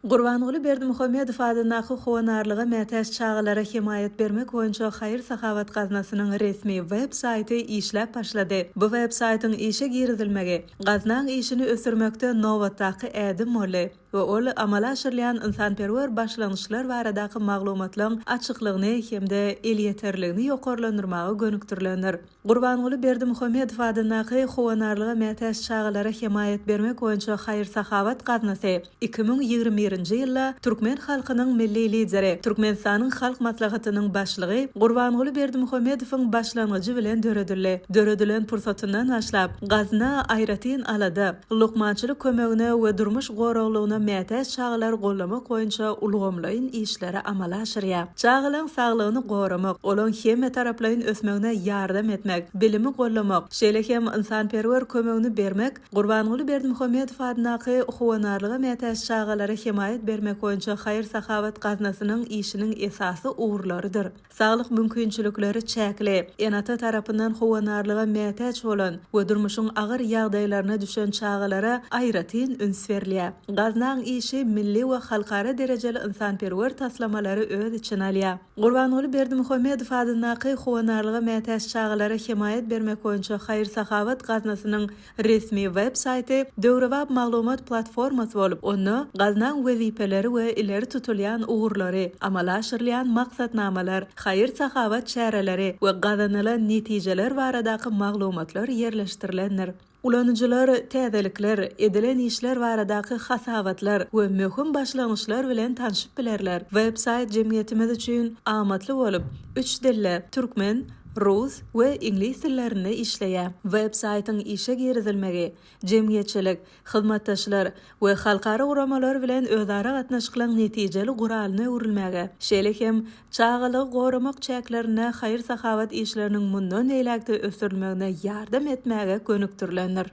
Gurbanguly Berdimuhamedov adynaky howanarlyga mätäç çağalara himayet bermek boýunça Hayır Sahavat gaznasynyň resmi web-saýty işläp başlady. Bu web-saýtyň işe girizilmegi gaznaň işini ösürmekde nowatdaky ädim boly. We ol amala aşyrlayan insanperwer başlanýyşlar baradaky maglumatlaryň açyklygyny hemde el ýeterligini ýokarlandyrmagy gönükdirlenir. Gurbanguly Berdimuhamedov adynaky howanarlyga mätäç çağalara himayet bermek boýunça Hayır Sahavat gaznasy 2021-nji ýylda Türkmen halkynyň milli lideri, Türkmenistanyň halk maslahatynyň başlygy Gurbanguly Berdimuhamedowyň başlangyjy bilen döredildi. Döredilen pursatyndan başlap gazna aýratyn alady, lukmançylyk kömegine we durmuş goraglygyna mätäç çağalar gollamak boýunça ulgamlaryň işleri amala aşyrýar. Çağalyň saglygyny goramak, olaň hemme taraplaryň ösmegine ýardam etmek, bilimi gollamak, şeýle hem insanperwer kömegini bermek Gurbanguly Berdimuhamedov adynaky howanarlyga mätäç çağalara himayet bermek boýunça Hayır Sahavat gaznasynyň işiniň esasy uğurlarydyr. Saglyk mümkinçilikleri çäkli, enata tarapyndan howanarlyga mätäç bolan we durmuşyň agyr ýagdaýlaryna düşen çağalara aýratyn üns berilýär. Gaznaň işi milli we halkara derejeli insanperwer taslamalary öz içine alýar. Gurbanguly Berdimuhamedov adynaky howanarlyga mätäç çağalara himayet bermek boýunça Hayır Sahavat gaznasynyň resmi web-saýty döwrebap maglumat platformasy bolup, onu gaznaň wezipeleri we ileri tutulýan uğurlary, amala aşyrlayan maksatnamalar, hayır sahavat çäreleri we gazanylan netijeler baradaky maglumatlar yerleşdirilendir. Ulanıcılar, täzelikler, edilen işler baradaky hasawatlar we möhüm başlanýyşlar bilen tanışyp bilerler. Web-saýt jemgyýetimiz üçin amatly bolup, 3 dille türkmen, Rus we ingliz dillerinde işleýär. Web-saýtyň işe girizilmegi, jemgyýetçilik, hyzmatdaşlar we halkara uramalar bilen özara gatnaşyklaryň netijeli guralyna öwrilmegi, şeýle hem çağalygy goramak çäklerine Hayır Sahavat işleriniň mundan eýlekde ösürilmegine ýardam etmege gönükdirlenir.